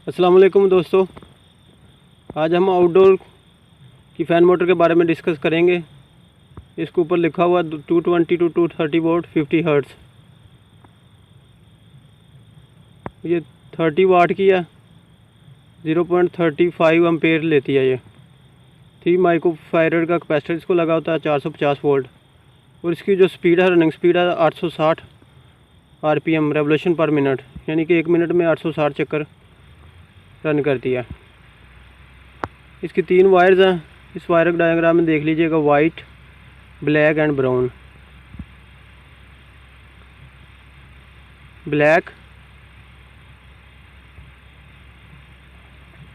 अस्सलाम वालेकुम दोस्तों, आज हम आउटडोर की फ़ैन मोटर के बारे में डिस्कस करेंगे। इसके ऊपर लिखा हुआ 220 टू 230 वोल्ट 50 हर्ट्ज़। ये 30 वाट की है, 0.35 एम्पेयर लेती है। ये 3 माइक्रोफैराड का कैपेसिटर इसको लगा होता है, 450 वोल्ट। और इसकी जो स्पीड है, रनिंग स्पीड है 860 RPM रेवोल्यूशन पर मिनट, यानी कि 1 मिनट में 860 चक्कर रन करती है। इसकी 3 वायर्स हैं। इस वायर का डायग्राम में देख लीजिएगा, white, black and brown. Black,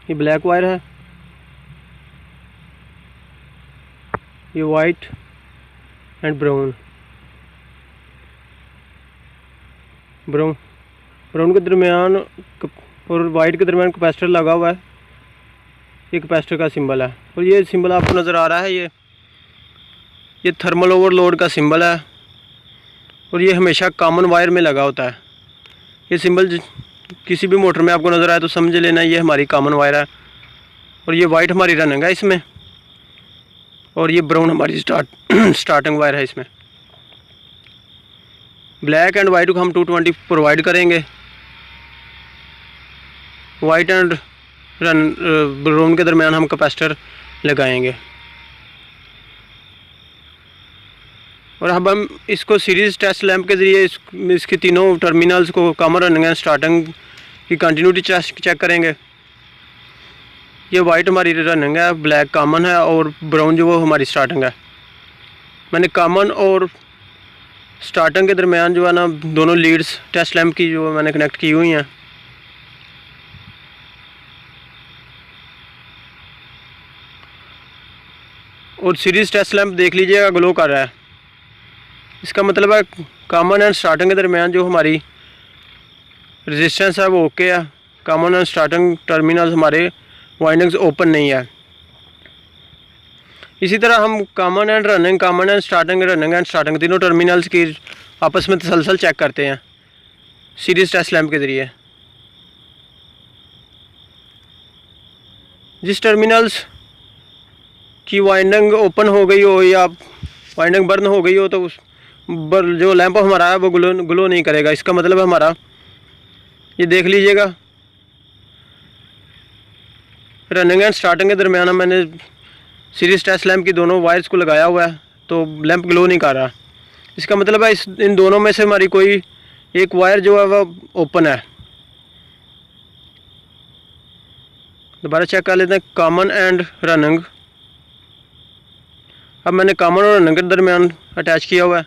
ये ब्लैक वायर है, ये वाइट एंड ब्राउन। ब्राउन के दरमियान और वाइट के दरमियान कैपेसिटर लगा हुआ है। ये कैपेसिटर का सिंबल है और ये सिंबल आपको नज़र आ रहा है, ये थर्मल ओवरलोड का सिंबल है और ये हमेशा कॉमन वायर में लगा होता है। ये सिंबल किसी भी मोटर में आपको नज़र आए तो समझ लेना ये हमारी कॉमन वायर है। और ये वाइट हमारी रनिंग है इसमें, और ये ब्राउन हमारी स्टार्टिंग वायर है इसमें। ब्लैक एंड वाइट को हम 220 प्रोवाइड करेंगे। वाइट एंड ब्राउन के दरमियान हम कैपेसिटर लगाएंगे। और अब हम इसको सीरीज़ टेस्ट लैंप के ज़रिए इसकी तीनों टर्मिनल्स को, कॉमन रनिंग एंड स्टार्टिंग की कंटिन्यूटी चेक करेंगे। ये वाइट हमारी रनिंग है, ब्लैक कॉमन है और ब्राउन जो वो हमारी स्टार्टिंग है। मैंने कॉमन और स्टार्टिंग के दरमियान जो है ना, दोनों लीड्स टेस्ट लैंप की जो मैंने कनेक्ट की हुई हैं। और सीरीज़ टेस्ट लैंप देख लीजिएगा, ग्लो कर रहा है। इसका मतलब है कॉमन एंड स्टार्टिंग के दरमियान जो हमारी रेजिस्टेंस है वो ओके है। कॉमन एंड स्टार्टिंग टर्मिनल्स हमारे वाइंडिंग्स ओपन नहीं है। इसी तरह हम common and running, common and starting तीनों टर्मिनल्स की आपस में तसलसल चेक करते हैं सीरीज़ टेस्ट लैंप के ज़रिए। जिस टर्मिनल्स की वाइंडिंग ओपन हो गई हो या वाइंडिंग बर्न हो गई हो तो उस जो लैंप हमारा है वो ग्लो नहीं करेगा। इसका मतलब है हमारा, ये देख लीजिएगा, रनिंग एंड स्टार्टिंग के दरमियान मैंने सीरीज़ टेस्ट लैंप की दोनों वायर्स को लगाया हुआ है तो लैंप ग्लो नहीं कर रहा। इसका मतलब है इन दोनों में से हमारी कोई एक वायर जो है वह ओपन है। दोबारा चेक कर लेते हैं, कॉमन एंड रनिंग। अब मैंने कॉमन और रनिंग के दरमियान अटैच किया हुआ है।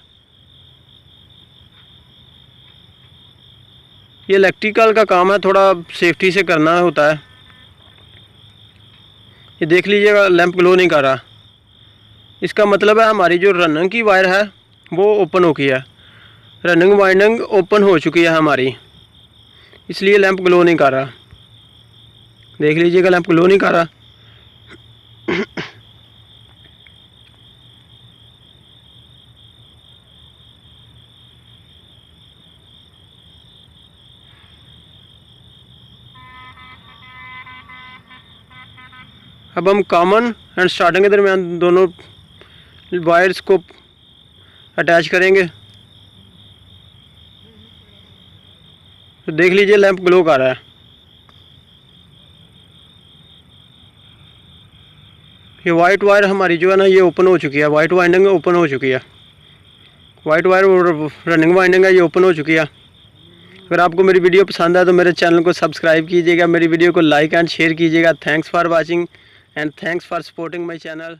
ये इलेक्ट्रिकल का काम है, थोड़ा सेफ्टी से करना होता है। ये देख लीजिएगा, लैंप ग्लो नहीं कर रहा। इसका मतलब है हमारी जो रनिंग की वायर है वो ओपन हो गई है, रनिंग वाइंडिंग ओपन हो चुकी है हमारी, इसलिए लैंप ग्लो नहीं कर रहा। देख लीजिएगा, लैंप ग्लो नहीं कर रहा। अब हम कॉमन एंड स्टार्टिंग के दरमियान दोनों वायर्स को अटैच करेंगे तो देख लीजिए लैंप ग्लो कर रहा है। ये वाइट वायर हमारी जो है ना, ये ओपन हो चुकी है। वाइट वाइंडिंग ओपन हो चुकी है, वाइट वायर और रनिंग वाइंडिंग है, ये ओपन हो चुकी है। अगर आपको मेरी वीडियो पसंद है तो मेरे चैनल को सब्सक्राइब कीजिएगा, मेरी वीडियो को लाइक एंड शेयर कीजिएगा। Thanks for watching and thanks for supporting my channel.